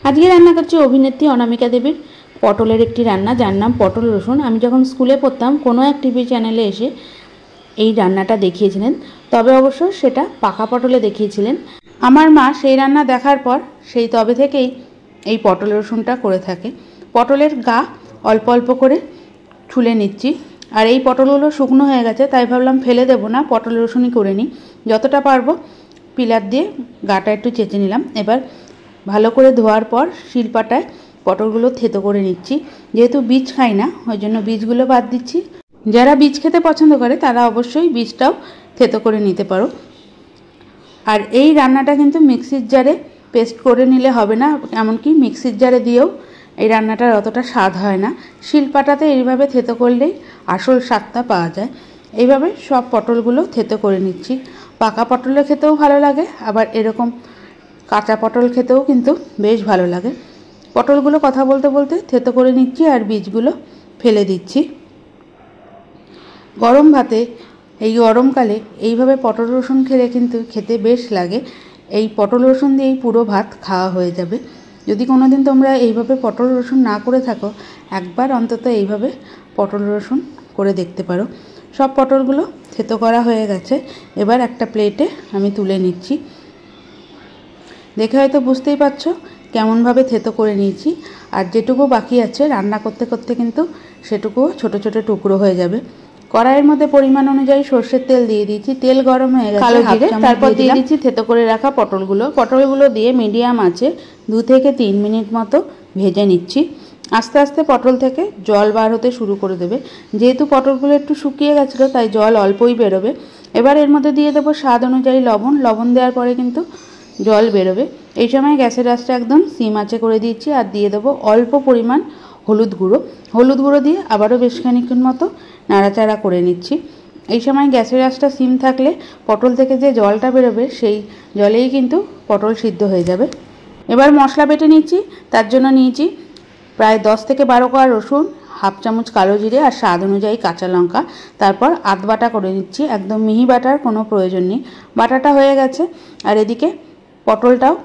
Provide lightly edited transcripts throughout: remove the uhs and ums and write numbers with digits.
আজকে রান্না করছি অভিনেত্রী অনামিকা দেবীর পটলের একটি রান্না, যার নাম পটল রসুন। আমি যখন স্কুলে পড়তাম কোনো এক টিভি চ্যানেলে এসে এই রান্নাটা দেখিয়েছিলেন, তবে অবশ্য সেটা পাকা পটলে দেখিয়েছিলেন। আমার মা সেই রান্না দেখার পর সেই তবে থেকেই এই পটল রসুনটা করে থাকে। পটলের গা অল্প অল্প করে ছুলে নিচ্ছি, আর এই পটলগুলো শুকনো হয়ে গেছে, তাই ভাবলাম ফেলে দেবো না, পটল রসুনই করে নিই। যতটা পারবো পিলার দিয়ে গাটা একটু চেঁচে নিলাম। এবার ভালো করে ধোয়ার পর শিলপাটায় পটলগুলো থেতো করে নিচ্ছি। যেহেতু বীজ খাই না, ওই জন্য বীজগুলো বাদ দিচ্ছি। যারা বীজ খেতে পছন্দ করে তারা অবশ্যই বীজটাও থেতো করে নিতে পারো। আর এই রান্নাটা কিন্তু মিক্সির জারে পেস্ট করে নিলে হবে না, এমনকি মিক্সির জারে দিয়েও এই রান্নাটার অতটা স্বাদ হয় না। শিলপাটাতে এইভাবে থেতো করলেই আসল স্বাদটা পাওয়া যায়। এইভাবে সব পটলগুলো থেতো করে নিচ্ছি। পাকা পটলে খেতেও ভালো লাগে, আবার এরকম কাঁচা পটল খেতেও কিন্তু বেশ ভালো লাগে। পটলগুলো কথা বলতে বলতে থেতো করে নিচ্ছি আর বীজগুলো ফেলে দিচ্ছি। গরম ভাতে এই গরমকালে এইভাবে পটল রসুন খেলে কিন্তু খেতে বেশ লাগে। এই পটল রসুন দিয়েই পুরো ভাত খাওয়া হয়ে যাবে। যদি কোনো দিন তোমরা এইভাবে পটল রসুন না করে থাকো, একবার অন্তত এইভাবে পটল রসুন করে দেখতে পারো। সব পটলগুলো থেতো করা হয়ে গেছে, এবার একটা প্লেটে আমি তুলে নিচ্ছি। দেখে হয়তো বুঝতেই পারছো কেমনভাবে থেতো করে নিয়েছি। আর যেটুকু বাকি আছে রান্না করতে করতে কিন্তু সেটুকুও ছোট ছোট টুকরো হয়ে যাবে। কড়াইয়ের মধ্যে পরিমাণ অনুযায়ী সর্ষের তেল দিয়ে দিয়েছি। তেল গরম হয়ে গেছে, কালো জিরে, তারপর দিয়ে দিচ্ছি থেতো করে রাখা পটলগুলো দিয়ে মিডিয়াম আঁচে 2 থেকে 3 মিনিট মতো ভেজে নিচ্ছি। আস্তে আস্তে পটল থেকে জল বার হতে শুরু করে দেবে। যেহেতু পটলগুলো একটু শুকিয়ে গেছিলো, তাই জল অল্পই বেরোবে। এবার এর মধ্যে দিয়ে দেবো স্বাদ অনুযায়ী লবণ দেওয়ার পরে কিন্তু জল বেরোবে। এই সময় গ্যাসের আঁচটা একদম সিম আঁচে করে দিচ্ছি, আর দিয়ে দেবো অল্প পরিমাণ হলুদ গুঁড়ো দিয়ে আবারও বেশ খানিকক্ষণ মতো নাড়াচাড়া করে নিচ্ছি। এই সময় গ্যাসের আঁচটা সিম থাকলে পটল থেকে যে জলটা বেরোবে সেই জলেই কিন্তু পটল সিদ্ধ হয়ে যাবে। এবার মশলা বেটে নিচ্ছি। তার জন্য নিয়েছি প্রায় 10 থেকে 12 কোয়া রসুন, হাফ চামচ কালো জিরে আর স্বাদ অনুযায়ী কাঁচা লঙ্কা। তারপর আধ বাটা করে নিচ্ছি, একদম মিহি বাটার কোনো প্রয়োজন নেই। বাটাটা হয়ে গেছে, আর এদিকে পটলটাও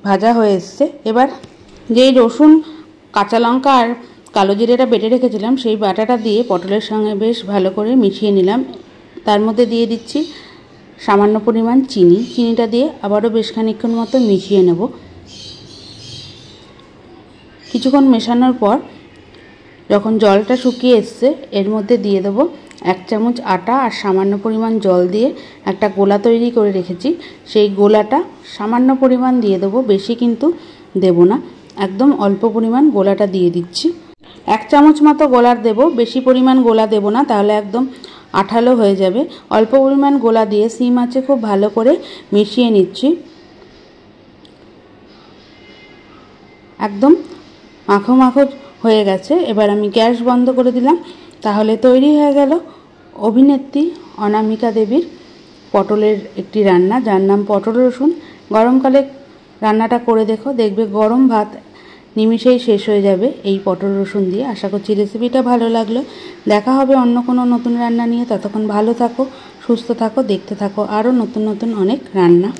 ভাজা হয়ে এসছে। এবার যেই রসুন, কাঁচা লঙ্কা আর কালো জিরেটা বেটে রেখেছিলাম, সেই বাটাটা দিয়ে পটলের সঙ্গে বেশ ভালো করে মিশিয়ে নিলাম। তার মধ্যে দিয়ে দিচ্ছি সামান্য পরিমাণ চিনিটা দিয়ে আবারও বেশ খানিকক্ষণ মতো মিশিয়ে নেব। কিছুক্ষণ মেশানোর পর যখন জলটা শুকিয়ে এসছে, এর মধ্যে দিয়ে দেবো 1 চামচ আটা আর সামান্য পরিমাণ জল দিয়ে একটা গোলা তৈরি করে রেখেছি। সেই গোলাটা সামান্য পরিমাণ দিয়ে দেবো, বেশি কিন্তু দেব না, একদম অল্প পরিমাণ গোলাটা দিয়ে দিচ্ছি। 1 চামচ মতো গোলার দেব, বেশি পরিমাণ গোলা দেব না, তাহলে একদম আঠালো হয়ে যাবে। অল্প পরিমাণ গোলা দিয়ে সিম আঁচে খুব ভালো করে মিশিয়ে নিচ্ছি। একদম মাখো মাখো হয়ে গেছে। এবার আমি গ্যাস বন্ধ করে দিলাম। তাহলে তৈরি হয়ে গেল অভিনেত্রী অনামিকা দেবীর পটলের একটি রান্না, যার নাম পটল রসুন। গরমকালে রান্নাটা করে দেখো, দেখবে গরম ভাত নিমিষেই শেষ হয়ে যাবে এই পটল রসুন দিয়ে। আশা করছি রেসিপিটা ভালো লাগলো। দেখা হবে অন্য কোনো নতুন রান্না নিয়ে। ততক্ষণ ভালো থাকো, সুস্থ থাকো, দেখতে থাকো আরও নতুন নতুন অনেক রান্না।